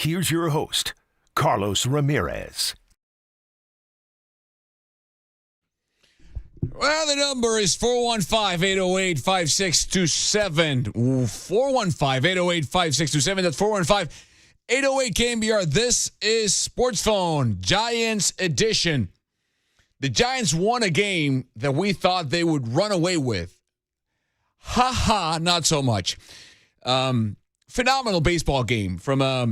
Here's your host, Carlos Ramirez. Well, the number is 415-808-5627. 415-808-5627. That's 415-808-KNBR. This is Sports Phone, Giants edition. The Giants won a game that we thought they would run away with. Ha, not so much. Phenomenal baseball game. From a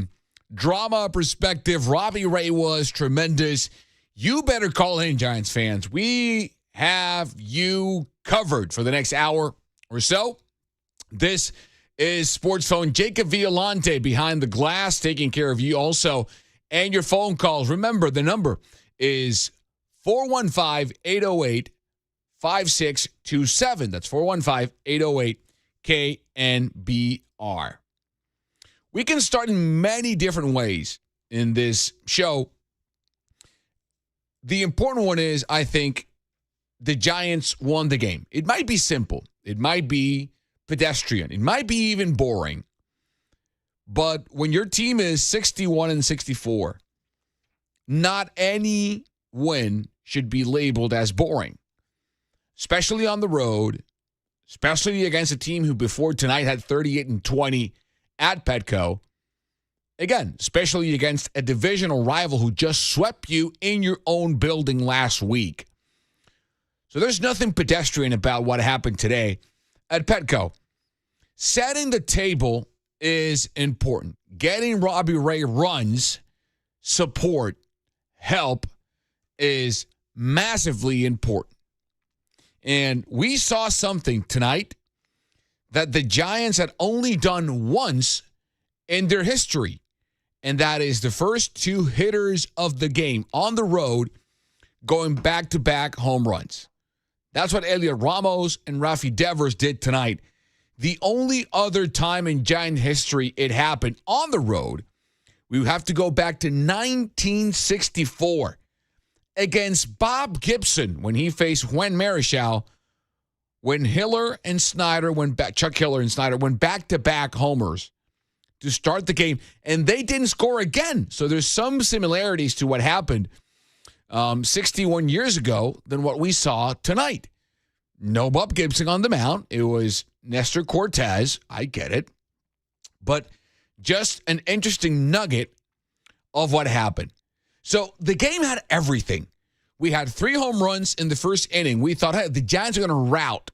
drama perspective, Robbie Ray was tremendous. You better call in, Giants fans. We have you covered for the next hour or so. This is Sports Phone. Jacob Violante behind the glass, taking care of you also. And your phone calls. Remember, the number is 415-808-5627. That's 415-808-KNBR. We can start in many different ways in this show. The important one is, I think, the Giants won the game. It might be simple. It might be pedestrian. It might be even boring. But when your team is 61-64, not any win should be labeled as boring, especially on the road, especially against a team who before tonight had 38-20 at Petco. Again, especially against a divisional rival who just swept you in your own building last week. So there's nothing pedestrian about what happened today at Petco. Setting the table is important. Getting Robbie Ray runs, support, help is massively important. And we saw something tonight that the Giants had only done once in their history. And that is the first two hitters of the game on the road going back-to-back home runs. That's what Heliot Ramos and Rafie Devers did tonight. The only other time in Giant history it happened on the road, we would have to go back to 1964 against Bob Gibson when he faced Juan Marichal, when Chuck Hiller and Snyder went back-to-back homers to start the game, and they didn't score again. So there's some similarities to what happened 61 years ago than what we saw tonight. No Bob Gibson on the mound. It was Nestor Cortez. I get it. But just an interesting nugget of what happened. So the game had everything. We had 3 home runs in the first inning. We thought, hey, the Giants are going to rout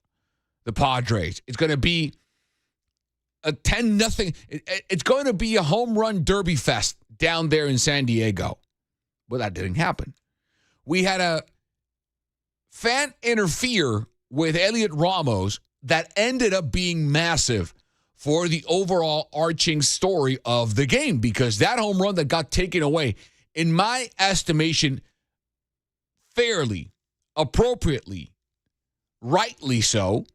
the Padres. It's going to be a 10-0. It's going to be a home run derby fest down there in San Diego. Well, that didn't happen. We had a fan interfere with Heliot Ramos that ended up being massive for the overall arching story of the game, because that home run that got taken away, in my estimation, fairly, appropriately, rightly so,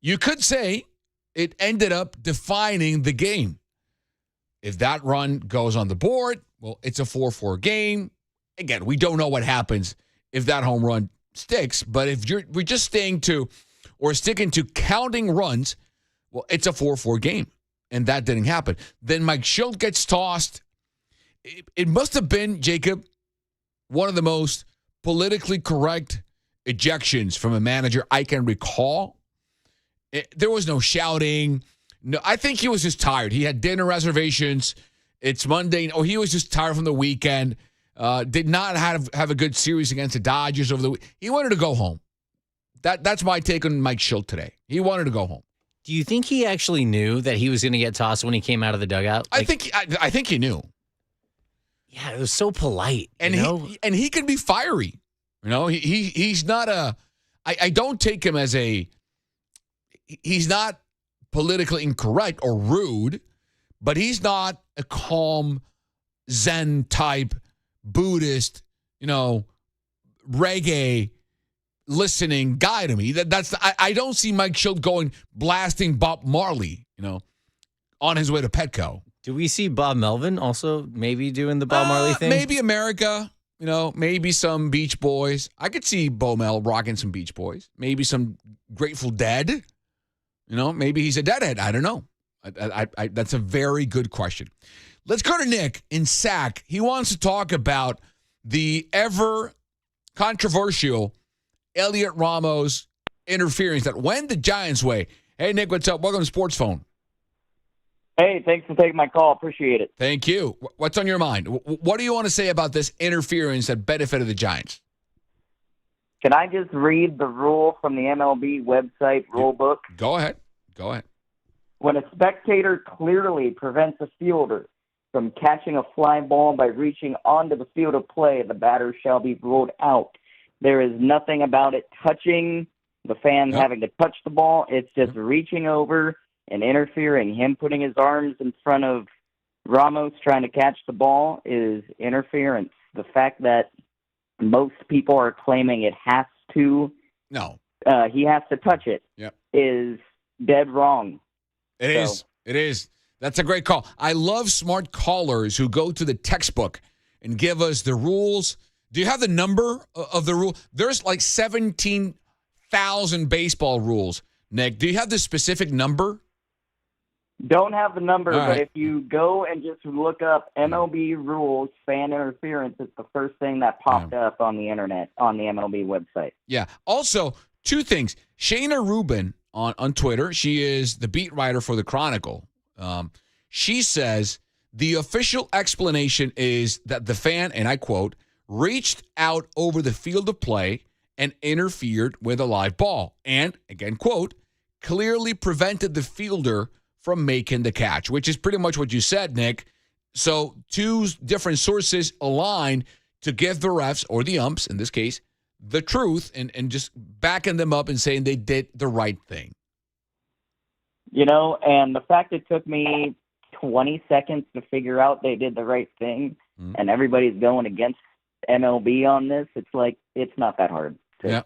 you could say it ended up defining the game. If that run goes on the board, well, it's a 4-4 game. Again, we don't know what happens if that home run sticks, but if we're just sticking to counting runs, well, it's a 4-4 game, and that didn't happen. Then Mike Schilt gets tossed. It must have been, Jacob, one of the most politically correct ejections from a manager I can recall. There was no shouting. No, I think he was just tired. He had dinner reservations. It's Monday. Or he was just tired from the weekend. Did not have a good series against the Dodgers over the week. He wanted to go home. That's my take on Mike Schilt today. He wanted to go home. Do you think he actually knew that he was going to get tossed when he came out of the dugout? I think he knew. Yeah, it was so polite. And he can be fiery. You know, he's not a. I don't take him as a. He's not politically incorrect or rude, but he's not a calm, Zen type Buddhist, reggae listening guy to me. I don't see Mike Schilt going blasting Bob Marley, on his way to Petco. Do we see Bob Melvin also maybe doing the Bob Marley thing? Maybe America, maybe some Beach Boys. I could see Bo Mel rocking some Beach Boys. Maybe some Grateful Dead. Maybe he's a deadhead. I don't know. That's a very good question. Let's go to Nick in Sac. He wants to talk about the ever controversial Elliot Ramos interference that went the Giants' way. Hey, Nick, what's up? Welcome to Sports Phone. Hey, thanks for taking my call. Appreciate it. Thank you. What's on your mind? What do you want to say about this interference that benefited the Giants? Can I just read the rule from the MLB website rule book? Go ahead. Go ahead. When a spectator clearly prevents a fielder from catching a fly ball by reaching onto the field of play, the batter shall be ruled out. There is nothing about it touching the fan having to touch the ball. It's just reaching over and interfering. Him putting his arms in front of Ramos trying to catch the ball is interference. The fact that most people are claiming it has to, he has to touch it, is dead wrong. It is. That's a great call. I love smart callers who go to the textbook and give us the rules. Do you have the number of the rule? There's like 17,000 baseball rules. Nick, do you have the specific number? Don't have the number, All but right. if you go and just look up MLB rules, fan interference, it's the first thing that popped up on the internet, on the MLB website. Yeah. Also, two things. Shayna Rubin on Twitter, she is the beat writer for the Chronicle. She says the official explanation is that the fan, and I quote, reached out over the field of play and interfered with a live ball. And, again, quote, clearly prevented the fielder from making the catch, which is pretty much what you said, Nick. So two different sources align to give the refs, or the umps in this case, the truth and just backing them up and saying they did the right thing. You know, and the fact it took me 20 seconds to figure out they did the right thing, and everybody's going against MLB on this, it's like, it's not that hard to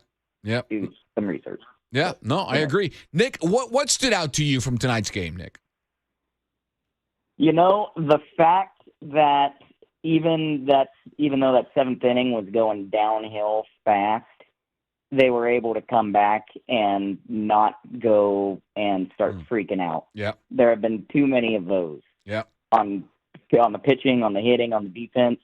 do some research. Yeah, no, I agree. Nick, what stood out to you from tonight's game, Nick? You know, the fact that even though that seventh inning was going downhill fast, they were able to come back and not go and start freaking out. Yeah. There have been too many of those. Yeah. On the pitching, on the hitting, on the defense.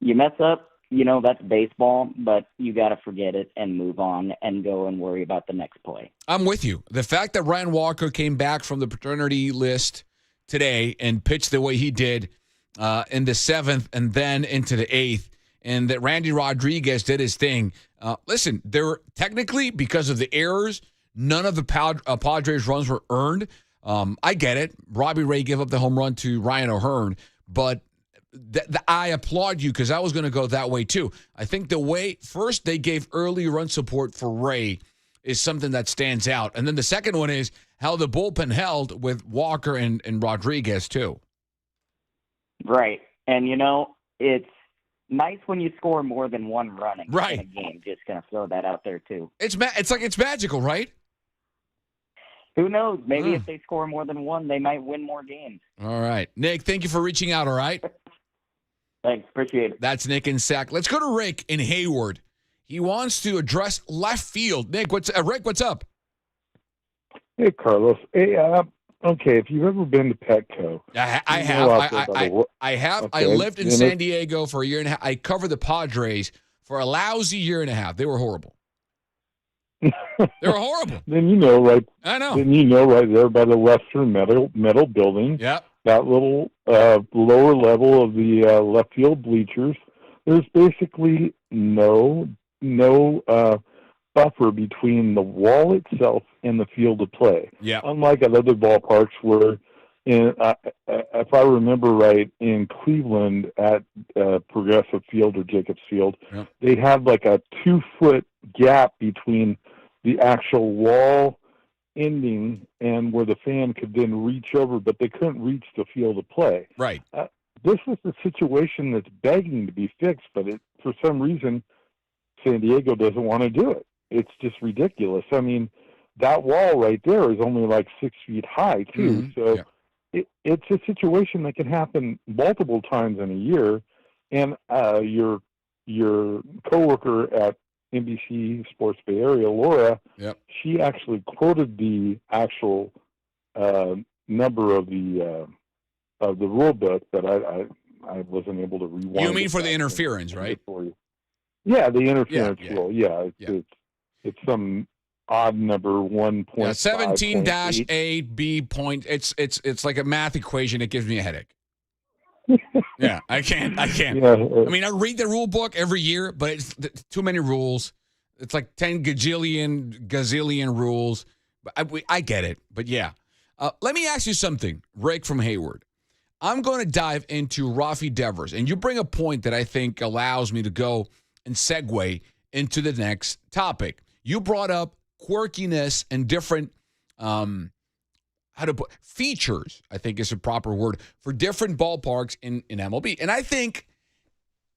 You mess up, you know, that's baseball, but you got to forget it and move on and go and worry about the next play. I'm with you. The fact that Ryan Walker came back from the paternity list today and pitched the way he did in the seventh and then into the eighth, and that Randy Rodriguez did his thing. Listen, there were technically, because of the errors, none of the Padres runs were earned. I get it. Robbie Ray gave up the home run to Ryan O'Hearn, but I applaud you because I was going to go that way too. I think the way first they gave early run support for Ray is something that stands out. And then the second one is how the bullpen held with Walker and Rodriguez too. Right. And, you know, it's nice when you score more than one run in a game. Just going to throw that out there too. It's like it's magical, right? Who knows? Maybe if they score more than one, they might win more games. All right. Nick, thank you for reaching out, all right? Thanks. Appreciate it. That's Nick in Sac. Let's go to Rick in Hayward. He wants to address left field. Nick, Rick, what's up? Hey, Carlos. Hey, okay, if you've ever been to Petco. I have. I have. Okay. I lived in San Diego for a year and a half. I covered the Padres for a lousy year and a half. They were horrible. They were horrible. Then you know, right? I know. Then you know, right there by the Western metal building. Yep. That little lower level of the left field bleachers. There's basically no buffer between the wall itself and the field of play. Yeah. Unlike at other ballparks where, if I remember right, in Cleveland at Progressive Field or Jacobs Field, they had like a 2-foot gap between the actual wall ending and where the fan could then reach over, but they couldn't reach the field of play. Right. This is a situation that's begging to be fixed, but for some reason, San Diego doesn't want to do it. It's just ridiculous. I mean, that wall right there is only like 6 feet high, too. Mm-hmm. So it's a situation that can happen multiple times in a year. And your coworker at NBC Sports Bay Area, Laura, she actually quoted the actual number of the of the rule book, but I wasn't able to rewind. You mean for the interference, right? For you. Yeah, the interference Yeah. rule. Yeah, it's some odd number 1.5. 17-8 B. It's like a math equation. It gives me a headache. Yeah, I can't. Yeah, I mean, I read the rule book every year, but it's too many rules. It's like 10 gazillion rules. But I get it. But yeah. Let me ask you something, Rick from Hayward. I'm going to dive into Rafie Devers, and you bring a point that I think allows me to go and segue into the next topic. You brought up quirkiness and different features, I think is a proper word, for different ballparks in MLB. And I think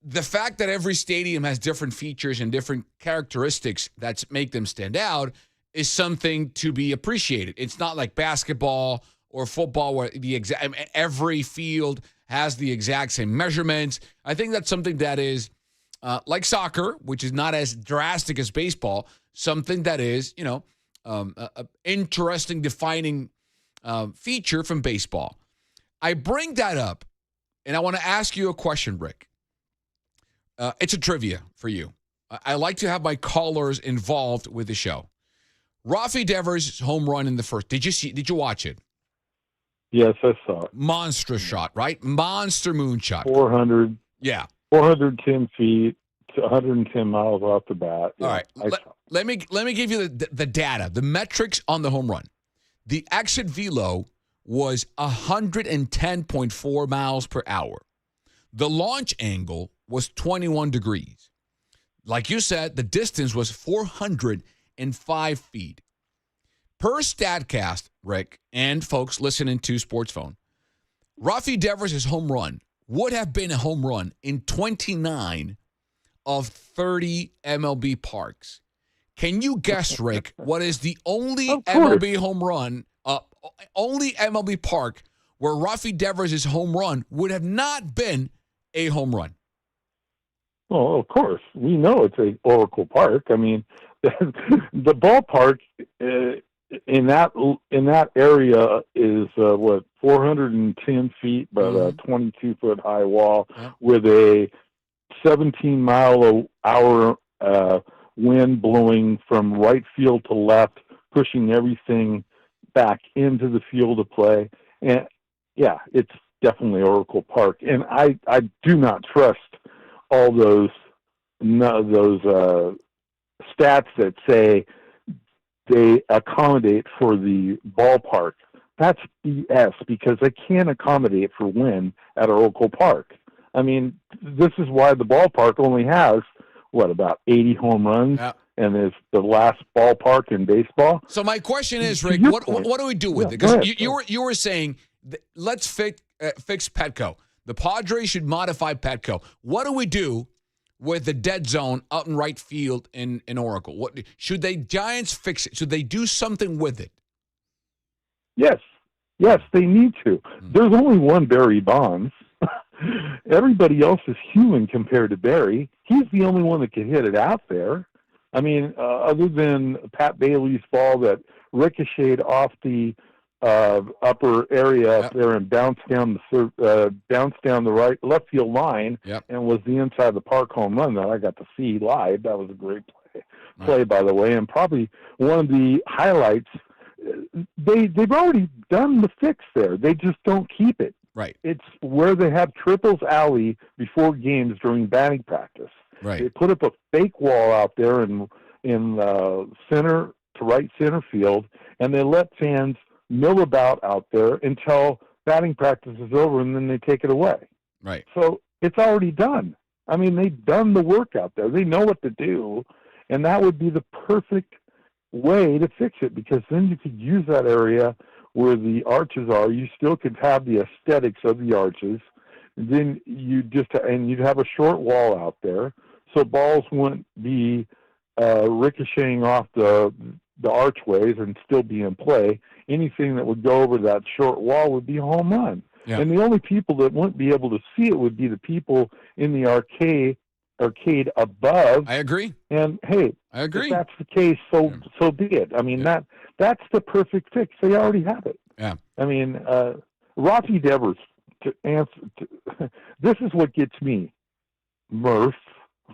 the fact that every stadium has different features and different characteristics that make them stand out is something to be appreciated. It's not like basketball or football where every field has the exact same measurements. I think that's something that is like soccer, which is not as drastic as baseball, something that is, a interesting defining feature from baseball. I bring that up, and I want to ask you a question, Rick. It's a trivia for you. I like to have my callers involved with the show. Rafie Devers' home run in the first. Did you watch it? Yes, I saw it. Monstrous shot, right? Monster moonshot. 400. Yeah. 410 feet to 110 miles off the bat. Yeah, all right. Let me give you the data, the metrics on the home run. The exit velo was 110.4 miles per hour. The launch angle was 21 degrees. Like you said, the distance was 405 feet. Per StatCast, Rick, and folks listening to Sports Phone, Rafie Devers' home run would have been a home run in 29 of 30 MLB parks. Can you guess, Rick, what is the only MLB home run, only MLB park where Rafie Devers' home run would have not been a home run? Well, of course. We know it's a Oracle Park. I mean, the ballpark in that area is 410 feet, but a 22-foot high wall with a 17-mile-an-hour wind blowing from right field to left, pushing everything back into the field of play. And yeah, it's definitely Oracle Park. And I do not trust all those stats that say they accommodate for the ballpark. That's BS, because they can't accommodate for wind at Oracle Park. I mean, this is why the ballpark only has, about 80 home runs, and is the last ballpark in baseball. So my question is, Rick, what do we do with it? Because you were saying, let's fix Petco. The Padres should modify Petco. What do we do with the dead zone out in right field in Oracle? What should Giants fix it? Should they do something with it? Yes, they need to. There's only one Barry Bonds. Everybody else is human compared to Barry. He's the only one that can hit it out there. I mean, other than Pat Bailey's ball that ricocheted off the upper area up there and bounced down the left field line, and was the inside of the park home run that I got to see live. That was a great play, by the way, and probably one of the highlights. They've already done the fix there. They just don't keep it. Right. It's where they have triples alley before games during batting practice. Right. They put up a fake wall out there in center to right center field, and they let fans mill about out there until batting practice is over, and then they take it away. Right. So it's already done. I mean, they've done the work out there. They know what to do, and that would be the perfect way to fix it, because then you could use that area where the arches are. You still could have the aesthetics of the arches. Then you'd have a short wall out there, so balls wouldn't be ricocheting off the archways and still be in play. Anything that would go over that short wall would be a home run. Yeah. And the only people that wouldn't be able to see it would be the people in the arcade above. I agree. And hey, I agree. If that's the case, so be it. I mean, that's the perfect fix. They already have it. Yeah. I mean, Rafie Devers, to answer, this is what gets me. Murph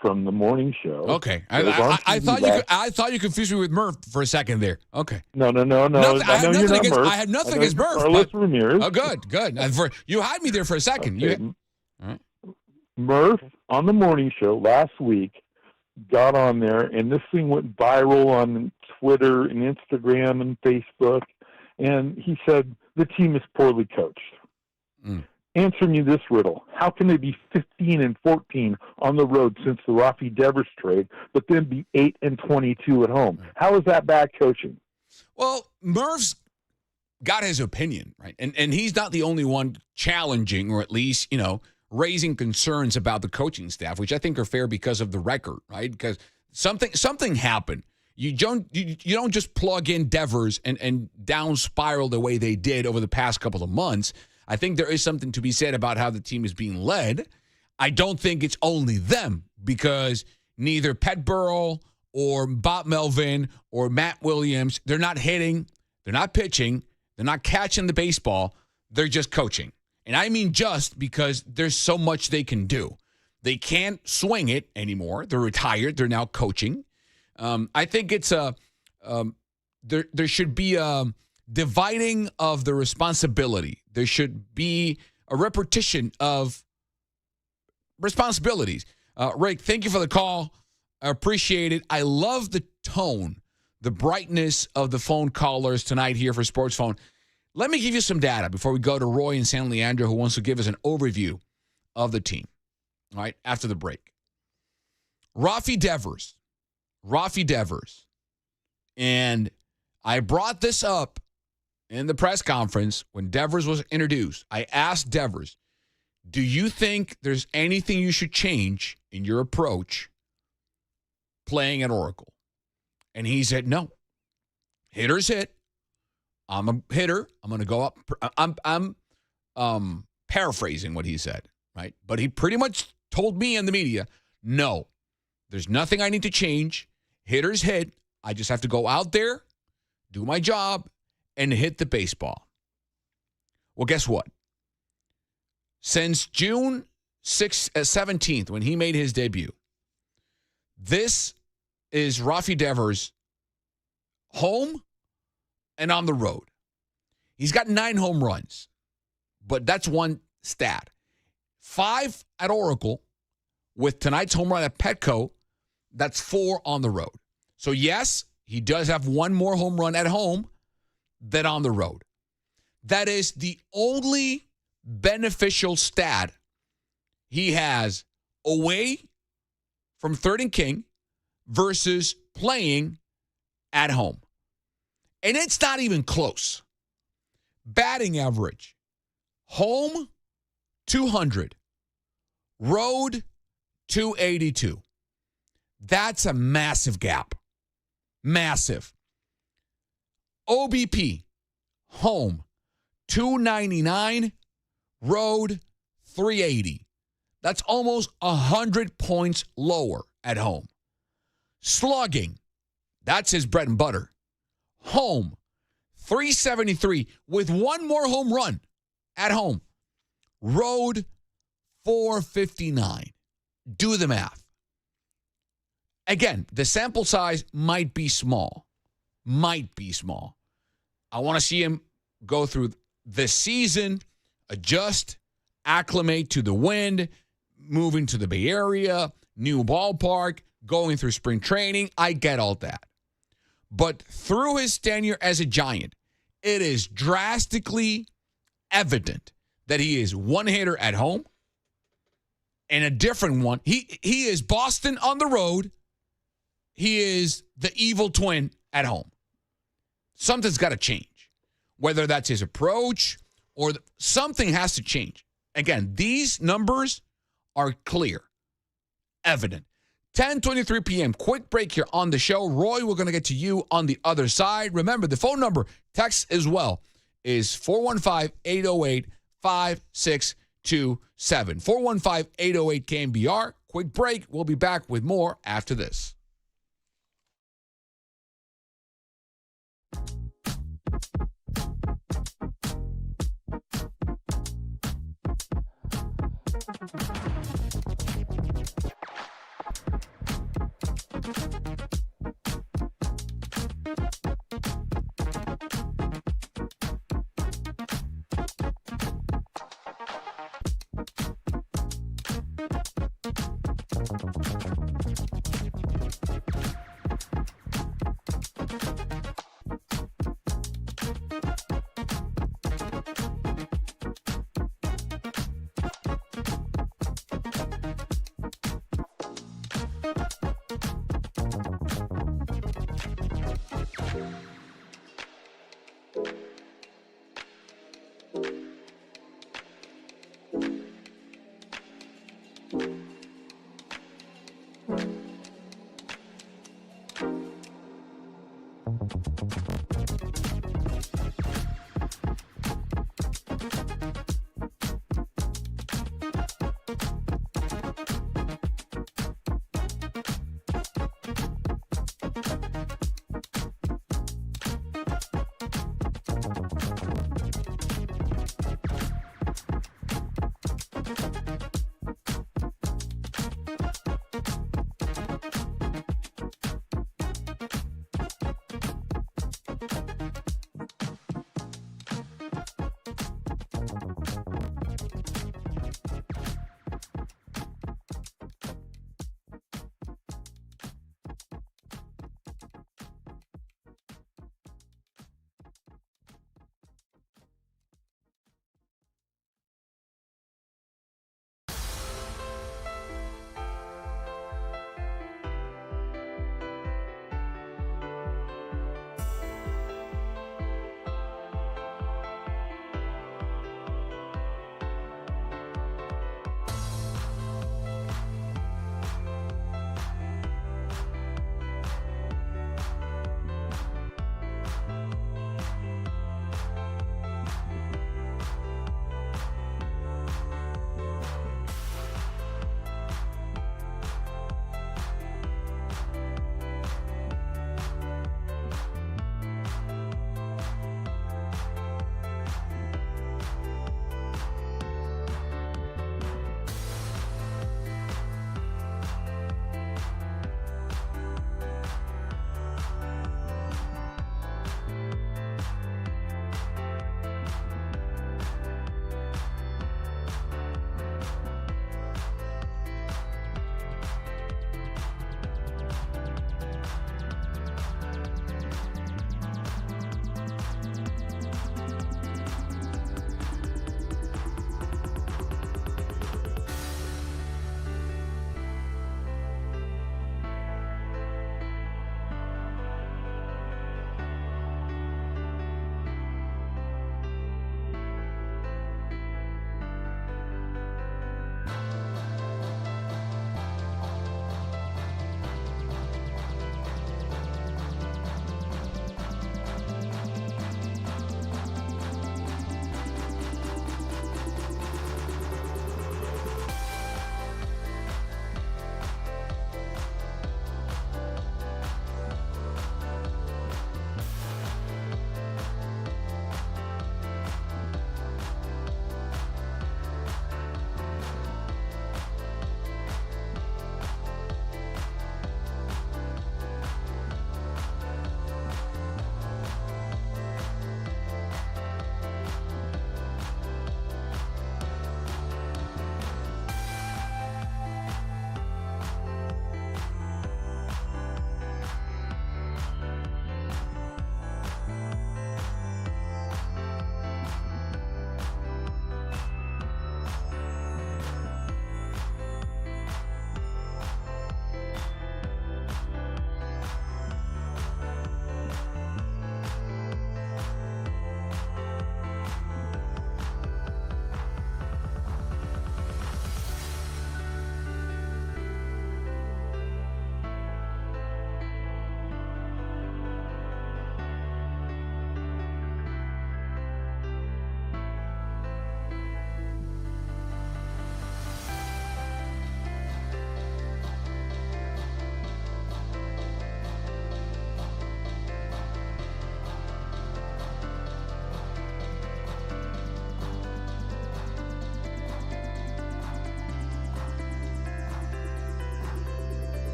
from the morning show. Okay, I thought you confused me with Murph for a second there. Okay. No. I have nothing against Murph. Carlos Ramirez. Oh, good. You had me there for a second. Okay. All right. Murph on the morning show last week got on there, and this thing went viral on Twitter and Instagram and Facebook, and he said the team is poorly coached. Answer me this riddle. How can they be 15-14 on the road since the Rafie Devers trade, but then be 8-22 at home? How is that bad coaching? Well, Murph's got his opinion, right? And he's not the only one challenging, or at least, raising concerns about the coaching staff, which I think are fair because of the record, right? Because something happened. You don't just plug in Devers and down spiral the way they did over the past couple of months. I think there is something to be said about how the team is being led. I don't think it's only them, because neither Pet Burrell or Bob Melvin or Matt Williams, they're not hitting, they're not pitching, they're not catching the baseball, they're just coaching. And I mean just, because there's so much they can do. They can't swing it anymore. They're retired. They're now coaching. I think it's there should be a dividing of the responsibility. There should be a repetition of responsibilities. Rick, thank you for the call. I appreciate it. I love the tone, the brightness of the phone callers tonight here for Sports Phone. Let me give you some data before we go to Roy in San Leandro, who wants to give us an overview of the team. All right, after the break. Rafie Devers. And I brought this up in the press conference when Devers was introduced. I asked Devers, do you think there's anything you should change in your approach playing at Oracle? And he said, no. Hitters hit. I'm a hitter. I'm going to go up. I'm paraphrasing what he said, right? But he pretty much told me in the media, no, there's nothing I need to change. Hitters hit. I just have to go out there, do my job, and hit the baseball. Well, guess what? Since June 17th, when he made his debut, this is Rafie Devers home and on the road. He's got 9 home runs, but that's one stat. 5 at Oracle, with tonight's home run at Petco, that's 4 on the road. So, yes, he does have one more home run at home than on the road. That is the only beneficial stat he has away from third and king versus playing at home. And it's not even close. Batting average, home 200, road 282. That's a massive gap. Massive. OBP, home 299, road 380. That's almost 100 points lower at home. Slugging, that's his bread and butter. Home 373 with one more home run at home. Road 459. Do the math. Again, the sample size might be small. I want to see him go through the season, adjust, acclimate to the wind, moving to the Bay Area, new ballpark, going through spring training. I get all that. But through his tenure as a Giant, it is drastically evident that he is one hitter at home and a different one. He is Boston on the road. He is the evil twin at home. Something's got to change, whether that's his approach or something has to change. Again, these numbers are clear, evident. 10:23 p.m., quick break here on the show. Roy, we're going to get to you on the other side. Remember, the phone number, text as well, is 415-808-5627. 415-808-KNBR. Quick break. We'll be back with more after this.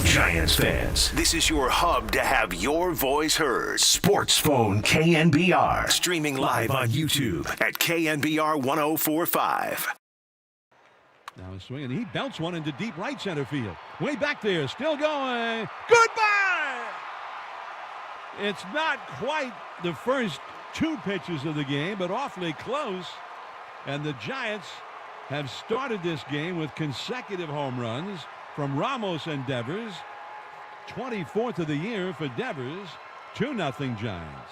Giants fans, this is your hub to have your voice heard. Sports Phone KNBR. Streaming live on YouTube at KNBR 1045. Now a swing, and he belts one into deep right center field. Way back there, still going. Goodbye! It's not quite the first 2 pitches of the game, but awfully close. And the Giants have started this game with consecutive home runs from Ramos and Devers. 24th of the year for Devers. 2-0 Giants.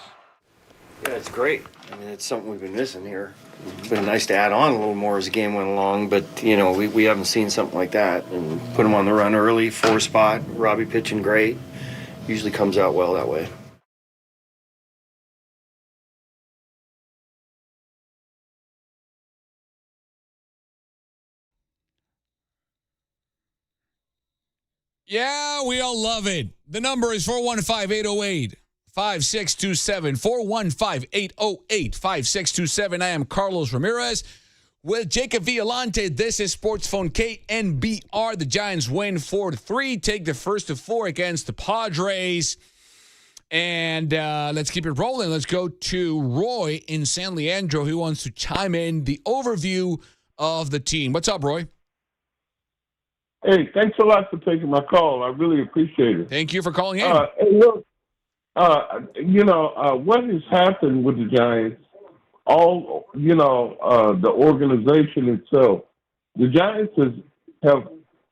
Yeah, it's great. I mean, it's something we've been missing here. It's been nice to add on a little more as the game went along, but, we haven't seen something like that. And put him on the run early, 4 spot. Robbie pitching great. Usually comes out well that way. Yeah, we all love it. The number is 415-808-5627. 415-808-5627. I am Carlos Ramirez with Jacob Violante. This is Sports Phone KNBR. The Giants win 4-3. Take the first of 4 against the Padres. And let's keep it rolling. Let's go to Roy in San Leandro, who wants to chime in the overview of the team. What's up, Roy? Hey, thanks a lot for taking my call. I really appreciate it. Thank you for calling in. Hey, look, what has happened with the Giants, the organization itself, the Giants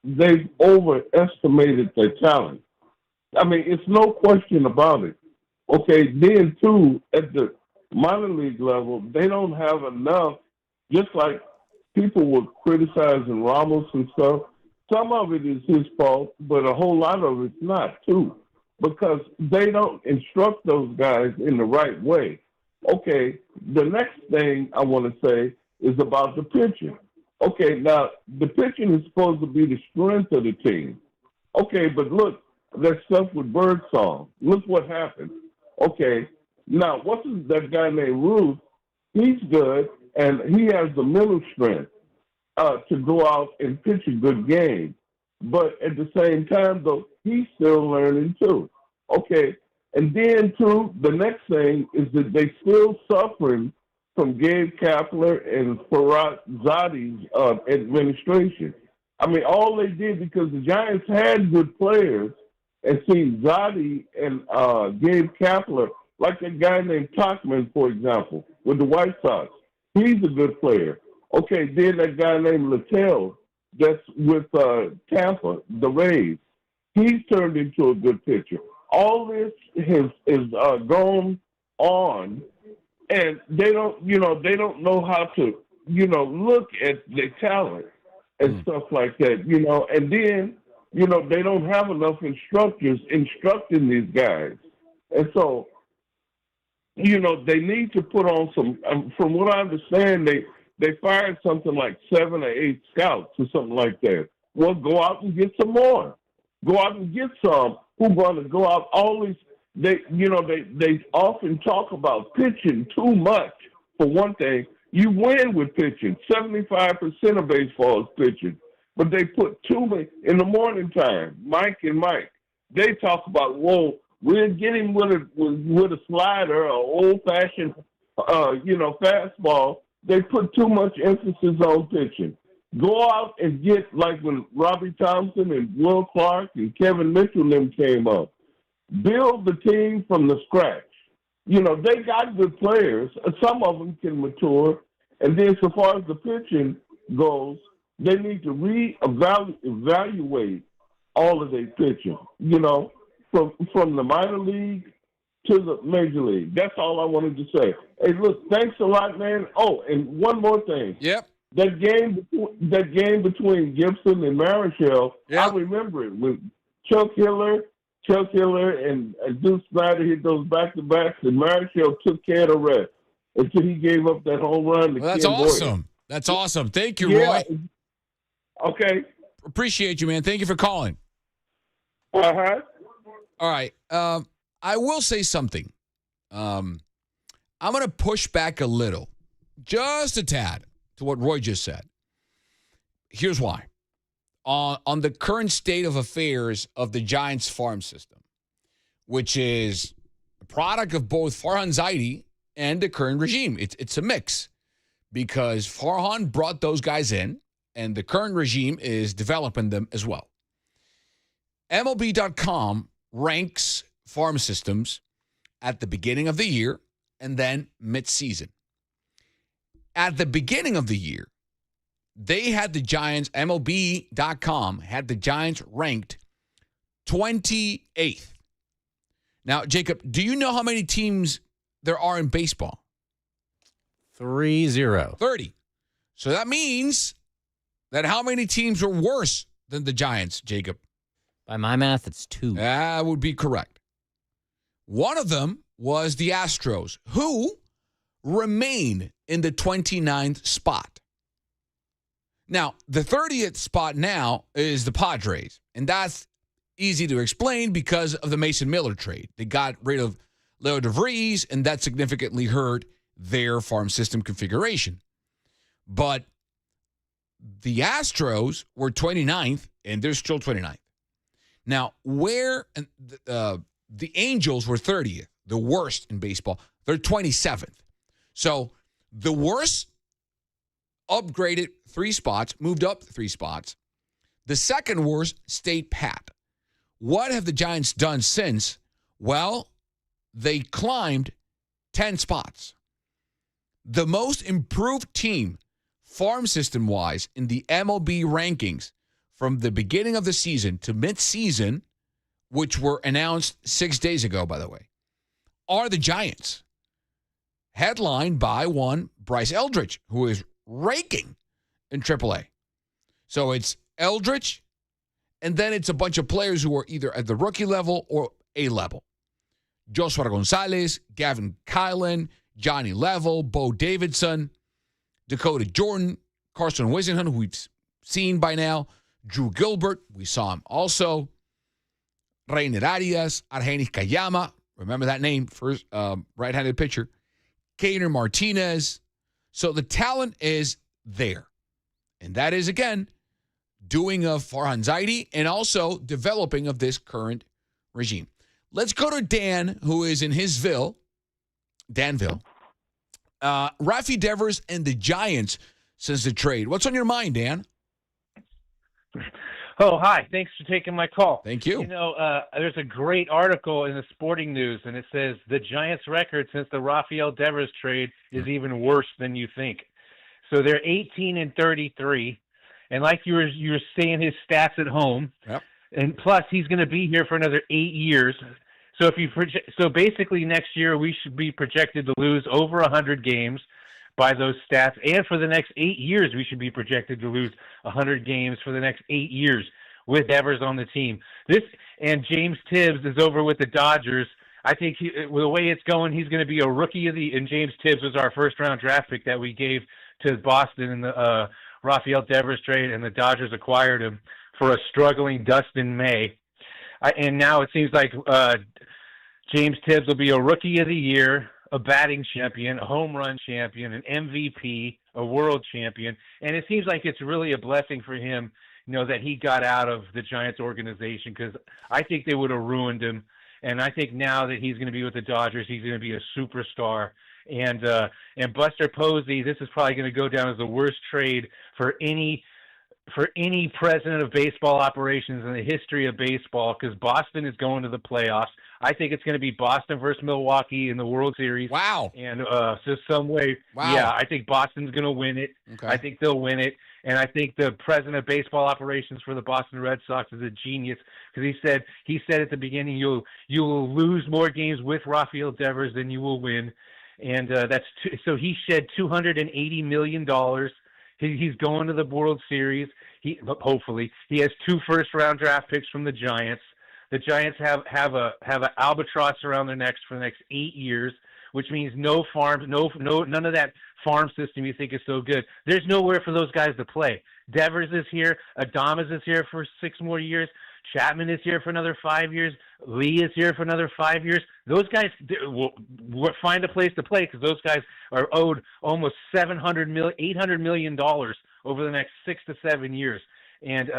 they've overestimated their talent. I mean, it's no question about it. Okay, then, too, at the minor league level, they don't have enough, just like people were criticizing Ramos and stuff. Some of it is his fault, but a whole lot of it's not, too, because they don't instruct those guys in the right way. Okay, the next thing I want to say is about the pitching. Okay, now, the pitching is supposed to be the strength of the team. Okay, but look, that stuff with Birdsong. Look what happened. Okay, now, what's that guy named Ruth? He's good, and he has the mental strength to go out and pitch a good game. But at the same time, though, he's still learning, too. Okay, and then, too, the next thing is that they still suffering from Gabe Kapler and Farad Zadi's administration. I mean, all they did, because the Giants had good players, and see Zadi and Gabe Kapler, like a guy named Tachman, for example, with the White Sox. He's a good player. Okay, then that guy named Littell, that's with Tampa, the Rays. He's turned into a good pitcher. All this is gone on, and they don't know how to, look at their talent and stuff like that, and then, they don't have enough instructors instructing these guys. And so, they need to put on some, from what I understand, they fired something like 7 or 8 scouts or something like that. Well, go out and get some more. Go out and get some who going to go out. All these, they often talk about pitching too much, for one thing. You win with pitching. 75% of baseball is pitching. But they put too many in the morning time. Mike and Mike, they talk about, we'll get him with a slider, or old-fashioned, fastball. They put too much emphasis on pitching. Go out and get, like when Robbie Thompson and Will Clark and Kevin Mitchell and them came up. Build the team from the scratch. They got good players. Some of them can mature. And then so far as the pitching goes, they need to evaluate all of their pitching, from the minor league to the major league. That's all I wanted to say. Hey, look, thanks a lot, man. Oh, and one more thing. Yep. That game between Gibson and Marichal, yep. I remember it with Chuck Hiller and Deuce Snyder hit those back-to-backs, and Marichal took care of the rest until he gave up that home run to Well, that's Ken awesome. Boyer. That's awesome. Thank you, Roy. Okay. Appreciate you, man. Thank you for calling. Uh-huh. All right. I will say something. I'm going to push back a little, just a tad, to what Roy just said. Here's why. on the current state of affairs of the Giants farm system, which is a product of both Farhan Zaidi and the current regime. It's a mix because Farhan brought those guys in, and the current regime is developing them as well. MLB.com ranks farm systems at the beginning of the year and then mid-season. At the beginning of the year, they had the Giants, MLB.com had the Giants ranked 28th. Now, Jacob, do you know how many teams there are in baseball? 30. So that means that how many teams were worse than the Giants, Jacob? By my math, it's 2. That would be correct. One of them was the Astros, who remain in the 29th spot. Now, the 30th spot now is the Padres, and that's easy to explain because of the Mason Miller trade. They got rid of Leo DeVries, and that significantly hurt their farm system configuration. But the Astros were 29th, and they're still 29th. Now, where the Angels were 30th, the worst in baseball, they're 27th. So the worst upgraded 3 spots, moved up 3 spots. The second worst stayed pat. What have the Giants done since? Well, they climbed 10 spots. The most improved team, farm system-wise, in the MLB rankings from the beginning of the season to mid-season, which were announced 6 days ago, by the way, are the Giants. Headlined by one Bryce Eldridge, who is raking in AAA. So it's Eldridge, and then it's a bunch of players who are either at the rookie level or A level. Joshua Gonzalez, Gavin Kylan, Johnny Level, Bo Davidson, Dakota Jordan, Carson Wisenhunt, who we've seen by now, Drew Gilbert, we saw him also, Reiner Arias, Argenis Kayama, remember that name, first right-handed pitcher, Kainer Martinez. So the talent is there. And that is, again, doing of Farhan Zaidi and also developing of this current regime. Let's go to Dan, who is in Danville. Rafie Devers and the Giants since the trade. What's on your mind, Dan? Oh, hi. Thanks for taking my call. Thank you. You know, there's a great article in the Sporting News, and it says the Giants' record since the Rafie Devers trade is even worse than you think. So they're 18-33, and like you were saying, his stats at home, yep. And plus he's going to be here for another 8 years. So so basically next year we should be projected to lose over 100 games by those stats, and for the next 8 years we should be projected to lose 100 games for the next 8 years with Devers on the team. And James Tibbs is over with the Dodgers. I think with the way it's going, he's going to be a rookie of the. And James Tibbs was our first-round draft pick that we gave to Boston in the Rafie Devers trade, and the Dodgers acquired him for a struggling Dustin May. And now it seems like James Tibbs will be a rookie of the year, a batting champion, a home run champion, an MVP, a world champion. And it seems like it's really a blessing for him, you know, that he got out of the Giants organization, because I think they would have ruined him. And I think now that he's going to be with the Dodgers, he's going to be a superstar. And Buster Posey, this is probably going to go down as the worst trade for any president of baseball operations in the history of baseball, because Boston is going to the playoffs. I think it's going to be Boston versus Milwaukee in the World Series. Wow. And so some way, wow. Yeah, I think Boston's going to win it. Okay. I think they'll win it. And I think the president of baseball operations for the Boston Red Sox is a genius, because he said at the beginning, you will lose more games with Rafie Devers than you will win. And so he shed $280 million. He's going to the World Series. Hopefully he has 2 first-round draft picks from the Giants. The Giants have an albatross around their necks for the next 8 years, which means none of that farm system you think is so good. There's nowhere for those guys to play. Devers is here. Adames is here for 6 more years. Chapman is here for another 5 years. Lee is here for another 5 years. Those guys will find a place to play, because those guys are owed almost $800 million over the next 6 to 7 years. And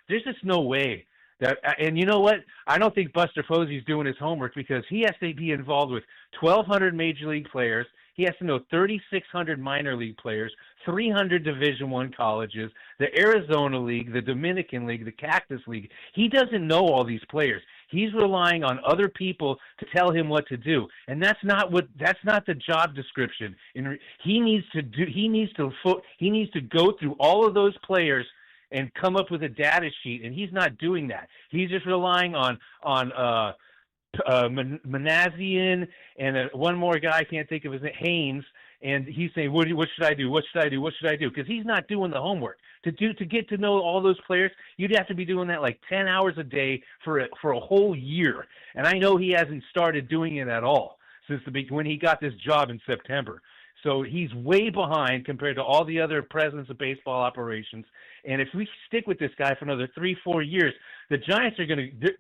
there's just no way that. And you know what? I don't think Buster Posey's doing his homework because he has to be involved with 1,200 major league players. He has to know 3,600 minor league players, 300 Division I colleges, the Arizona League, the Dominican League, the Cactus League. He doesn't know all these players. He's relying on other people to tell him what to do, and that's not the job description. He needs to go through all of those players and come up with a data sheet, and he's not doing that. He's just relying on Manassian and one more guy, I can't think of his name, Haynes, and he's saying, what should I do? What should I do? What should I do? Because he's not doing the homework. To get to know all those players, you'd have to be doing that like 10 hours a day for a whole year. And I know he hasn't started doing it at all since when he got this job in September. So he's way behind compared to all the other presidents of baseball operations. And if we stick with this guy for another 3-4 years, the Giants are going to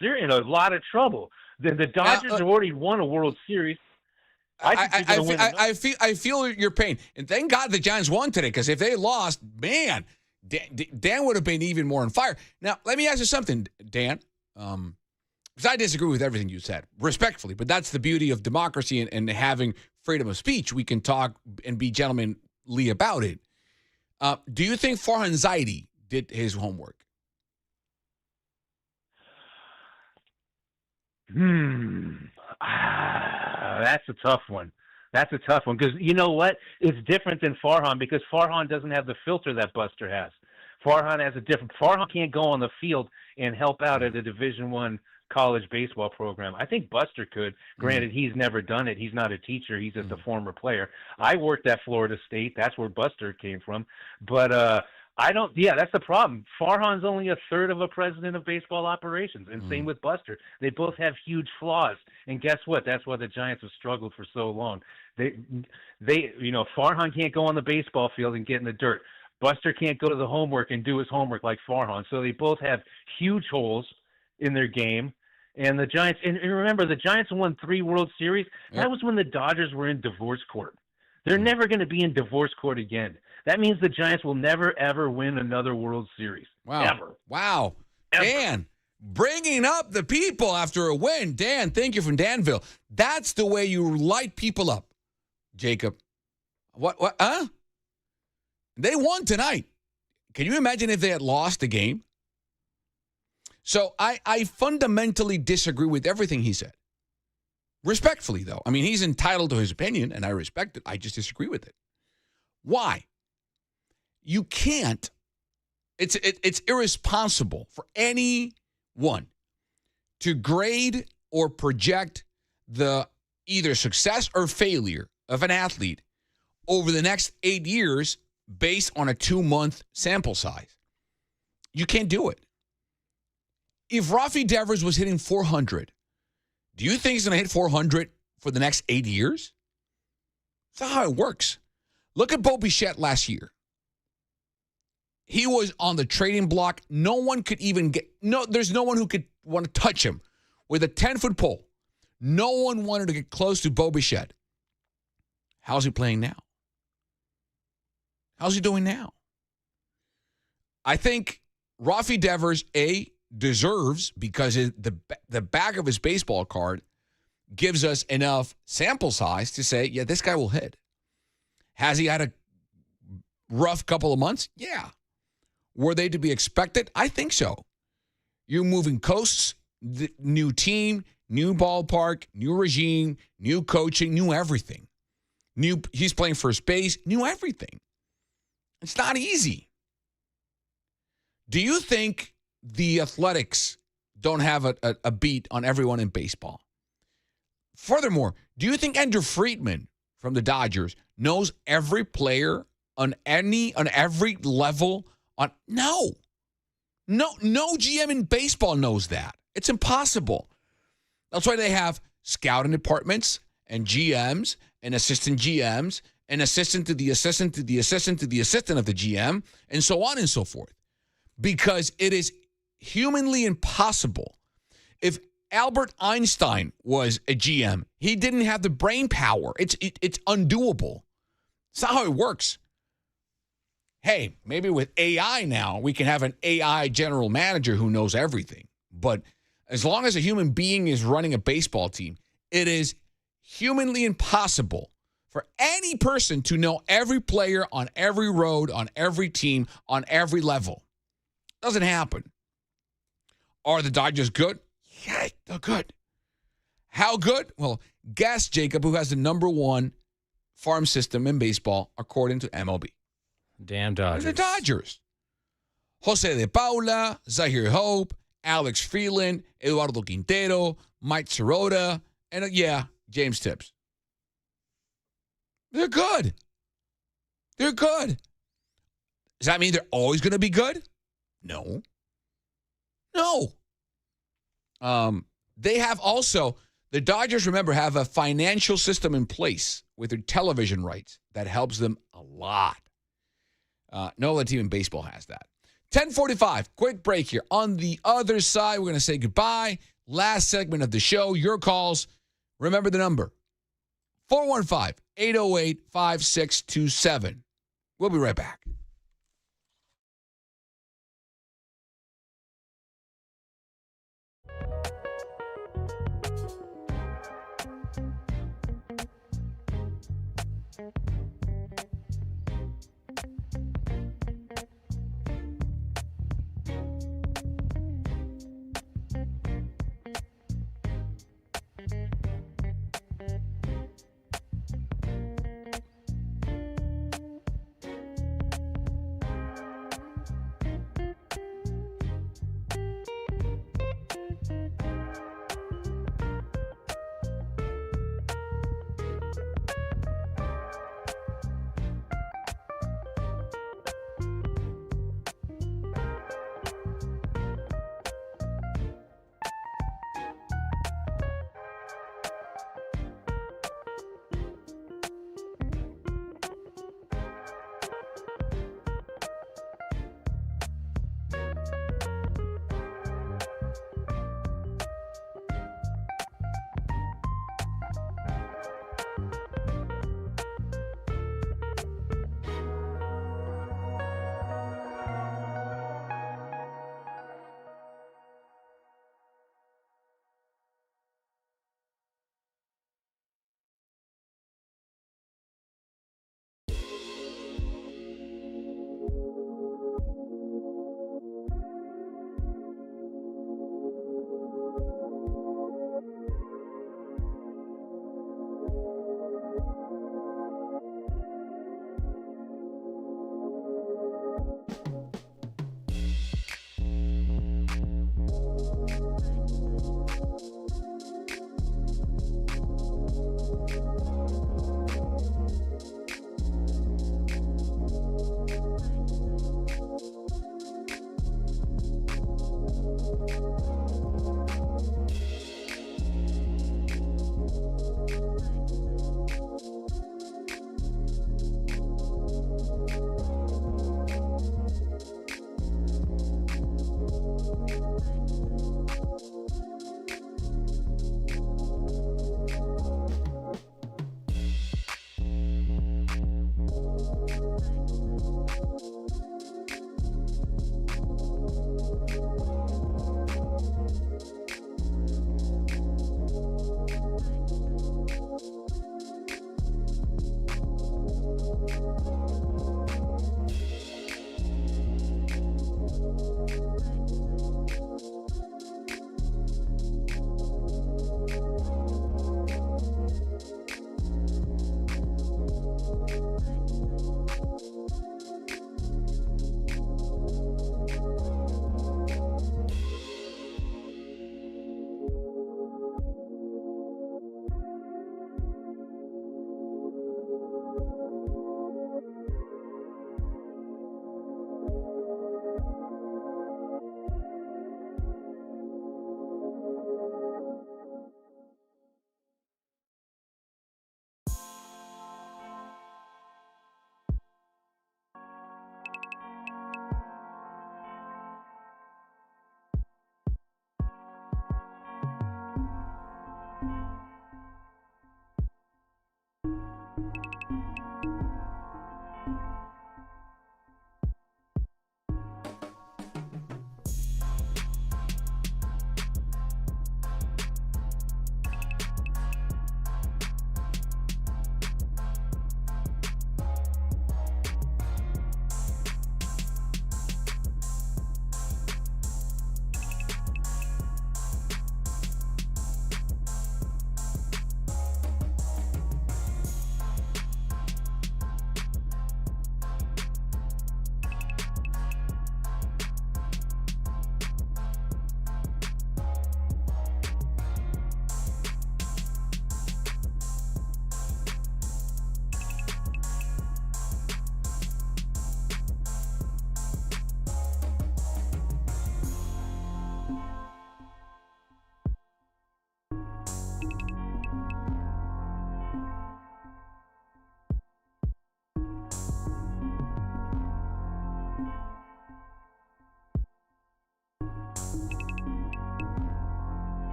they're in a lot of trouble. The Dodgers have already won a World Series. I feel your pain, and thank God the Giants won today, because if they lost, man, Dan would have been even more on fire. Now, let me ask you something, Dan, because I disagree with everything you said, respectfully, but that's the beauty of democracy and having freedom of speech. We can talk and be gentlemanly about it. Do you think Farhan Zaidi did his homework? That's a tough one. That's a tough one because you know what? It's different than Farhan because Farhan doesn't have the filter that Buster has. Farhan has a different. Farhan can't go on the field and help out at a Division I college baseball program. I think Buster could. Granted, he's never done it. He's not a teacher. He's just a former player. I worked at Florida State. That's where Buster came from. But I don't. Yeah, that's the problem. Farhan's only a third of a president of baseball operations, and same with Buster. They both have huge flaws, and guess what? That's why the Giants have struggled for so long. Farhan can't go on the baseball field and get in the dirt. Buster can't go to the homework and do his homework like Farhan. So they both have huge holes in their game. And the Giants, and remember, the Giants won 3 World Series. That was when the Dodgers were in divorce court. They're never going to be in divorce court again. That means the Giants will never, ever win another World Series. Wow. Ever. Wow. Ever. Dan, bringing up the people after a win. Dan, thank you from Danville. That's the way you light people up, Jacob. What, huh? They won tonight. Can you imagine if they had lost the game? So I fundamentally disagree with everything he said. Respectfully, though. I mean, he's entitled to his opinion, and I respect it. I just disagree with it. Why? You can't. It's irresponsible for anyone to grade or project the either success or failure of an athlete over the next 8 years based on a 2-month sample size. You can't do it. If Rafie Devers was hitting 400, do you think he's going to hit 400 for the next 8 years? That's not how it works. Look at Bo Bichette last year. He was on the trading block. No one could even there's no one who could want to touch him with a 10-foot pole. No one wanted to get close to Bo Bichette. How's he playing now? How's he doing now? I think Rafie Devers, deserves, because the back of his baseball card gives us enough sample size to say, yeah, this guy will hit. Has he had a rough couple of months? Yeah. Were they to be expected? I think so. You're moving coasts, new team, new ballpark, new regime, new coaching, new everything. He's playing first base, new everything. It's not easy. Do you think the Athletics don't have a beat on everyone in baseball? Furthermore, do you think Andrew Friedman from the Dodgers knows every player on every level? No GM in baseball knows that. It's impossible. That's why they have scouting departments and GMs and assistant GMs and assistant to the assistant to the assistant to the assistant of the GM and so on and so forth. Because it is humanly impossible. If Albert Einstein was a GM, he didn't have the brain power. It's undoable. It's not how it works. hey, maybe with AI now, we can have an AI general manager who knows everything. But as long as a human being is running a baseball team, it is humanly impossible for any person to know every player on every road, on every team, on every level. Doesn't happen. Are the Dodgers good? Yeah, they're good. How good? Well, guess, Jacob, who has the number one farm system in baseball according to MLB. Damn Dodgers. The Dodgers. Jose de Paula, Zahir Hope, Alex Freeland, Eduardo Quintero, Mike Sirota, and James Tibbs. They're good. They're good. Does that mean they're always going to be good? No. They have also, the Dodgers, remember, have a financial system in place with their television rights that helps them a lot. No other team in baseball has that. 10:45, quick break here. On the other side, we're going to say goodbye. Last segment of the show, your calls. Remember the number, 415-808-5627. We'll be right back.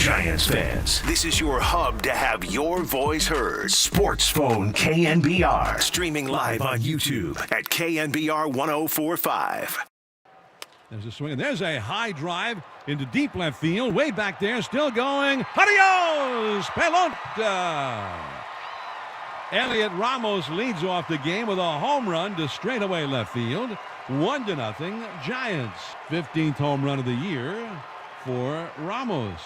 Giants fans, this is your hub to have your voice heard. Sports Phone KNBR. Streaming live on YouTube at KNBR 1045. There's a swing, and there's a high drive into deep left field. Way back there, still going. Adios! Pelota! Elliot Ramos leads off the game with a home run to straightaway left field. 1-0 Giants. 15th home run of the year for Ramos.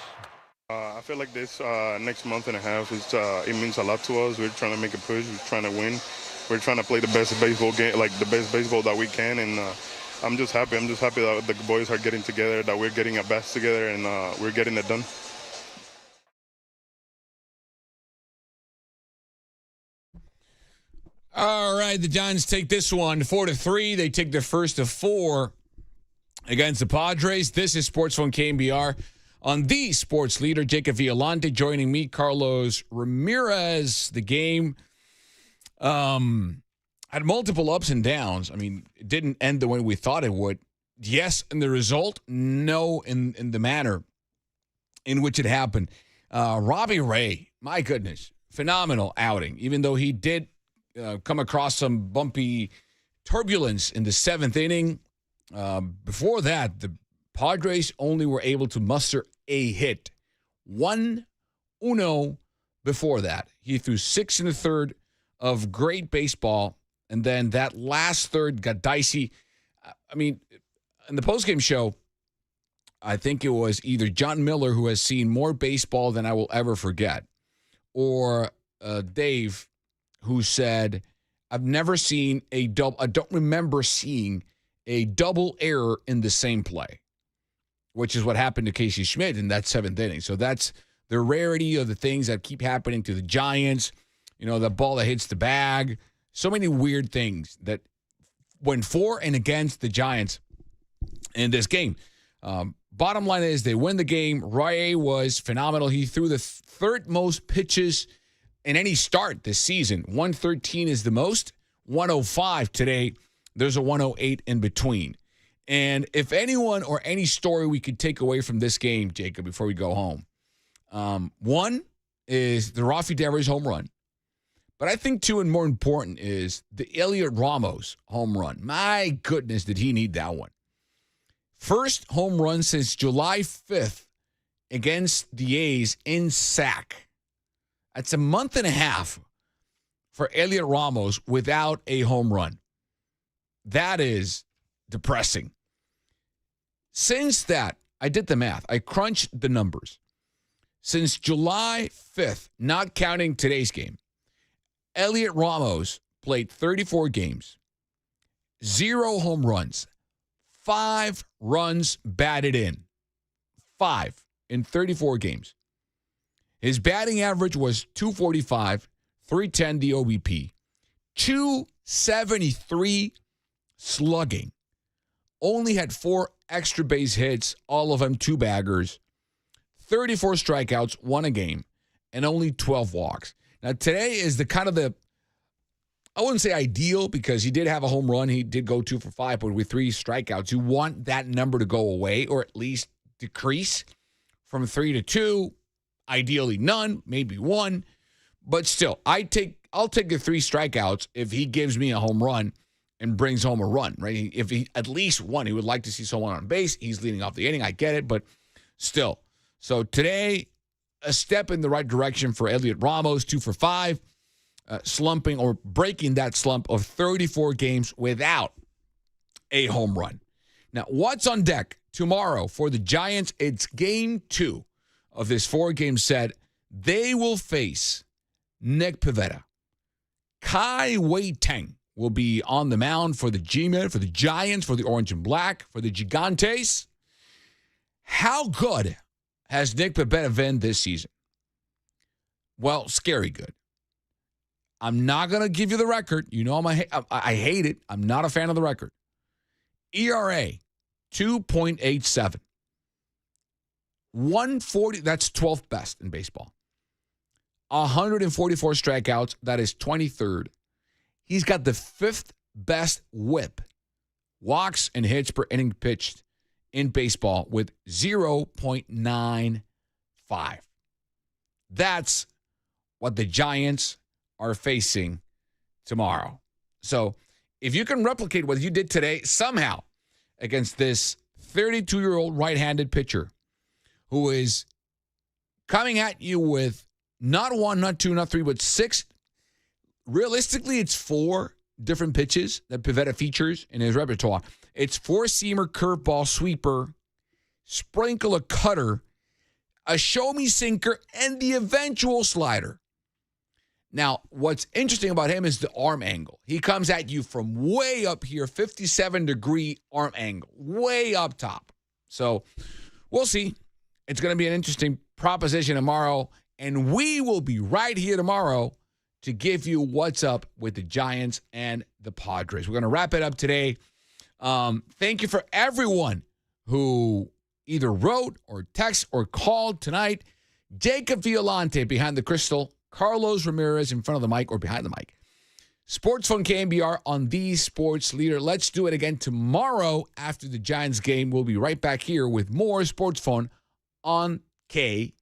I feel like this next month and a half it means a lot to us. We're trying to make a push. We're trying to win. We're trying to play the best baseball game, like the best baseball that we can. And I'm just happy. I'm just happy that the boys are getting together, that we're getting our best together, and we're getting it done. All right, the Giants take this one 4-3. They take their first of 4 against the Padres. This is Sports Phone KNBR on the Sports Leader, Jacob Violante, joining me, Carlos Ramirez. The game had multiple ups and downs. I mean, it didn't end the way we thought it would. Yes, in the result. No, in the manner in which it happened. Robbie Ray, my goodness, phenomenal outing. Even though he did come across some bumpy turbulence in the 7th inning. Before that, the Padres only were able to muster a hit. 1-0 before that. He threw 6 in the 3rd of great baseball, and then that last third got dicey. I mean, in the postgame show, I think it was either John Miller, who has seen more baseball than I will ever forget, or Dave, who said, I've never seen a double. I don't remember seeing a double error in the same play, which is what happened to Casey Schmidt in that 7th inning. So that's the rarity of the things that keep happening to the Giants. You know, the ball that hits the bag. So many weird things that went for and against the Giants in this game. Bottom line is they win the game. Ray was phenomenal. He threw the 3rd most pitches in any start this season. 113 is the most. 105 today. There's a 108 in between. And if anyone or any story we could take away from this game, Jacob, before we go home, one is the Rafie Devers home run. But I think, too, and more important, is the Elliot Ramos home run. My goodness, did he need that one. First home run since July 5th against the A's in SAC. That's a month and a half for Elliot Ramos without a home run. That is depressing. Since that, I did the math. I crunched the numbers. Since July 5th, not counting today's game, Elliot Ramos played 34 games, 0 home runs, 5 runs batted in. 5 in 34 games. His batting average was .245, .310 the OBP, .273 slugging. Only had 4 extra base hits, all of them 2-baggers, 34 strikeouts, 1 a game, and only 12 walks. Now, today is the kind of the, I wouldn't say ideal because he did have a home run. He did go 2 for 5, but with 3 strikeouts, you want that number to go away or at least decrease from 3 to 2. Ideally none, maybe 1. But still, I'll take the 3 strikeouts if he gives me a home run and brings home a run, right? If he at least 1, he would like to see someone on base. He's leading off the inning. I get it, but still. So today, a step in the right direction for Elliot Ramos, 2 for 5, slumping or breaking that slump of 34 games without a home run. Now, what's on deck tomorrow for the Giants? It's game 2 of this 4-game set. They will face Nick Pivetta. Kai Wei Teng will be on the mound for the G-Men, for the Giants, for the Orange and Black, for the Gigantes. How good has Nick Pivetta been this season? Well, scary good. I'm not going to give you the record. You know I hate it. I'm not a fan of the record. ERA, 2.87. 140, that's 12th best in baseball. 144 strikeouts, that is 23rd. He's got the 5th best whip, walks and hits per inning pitched in baseball with 0.95. 5. That's what the Giants are facing tomorrow. So if you can replicate what you did today somehow against this 32-year-old right-handed pitcher who is coming at you with not 1, not 2, not 3, but 6. Realistically, it's 4 different pitches that Pivetta features in his repertoire. It's 4-seamer, curveball, sweeper, sprinkle a cutter, a show-me sinker, and the eventual slider. Now, what's interesting about him is the arm angle. He comes at you from way up here, 57-degree arm angle, way up top. So we'll see. It's going to be an interesting proposition tomorrow, and we will be right here tomorrow to give you what's up with the Giants and the Padres. We're going to wrap it up today. Thank you for everyone who either wrote or texted or called tonight. Jacob Violante behind the crystal. Carlos Ramirez in front of the mic or behind the mic. Sports Phone KNBR on the Sports Leader. Let's do it again tomorrow after the Giants game. We'll be right back here with more Sports Phone on KNBR.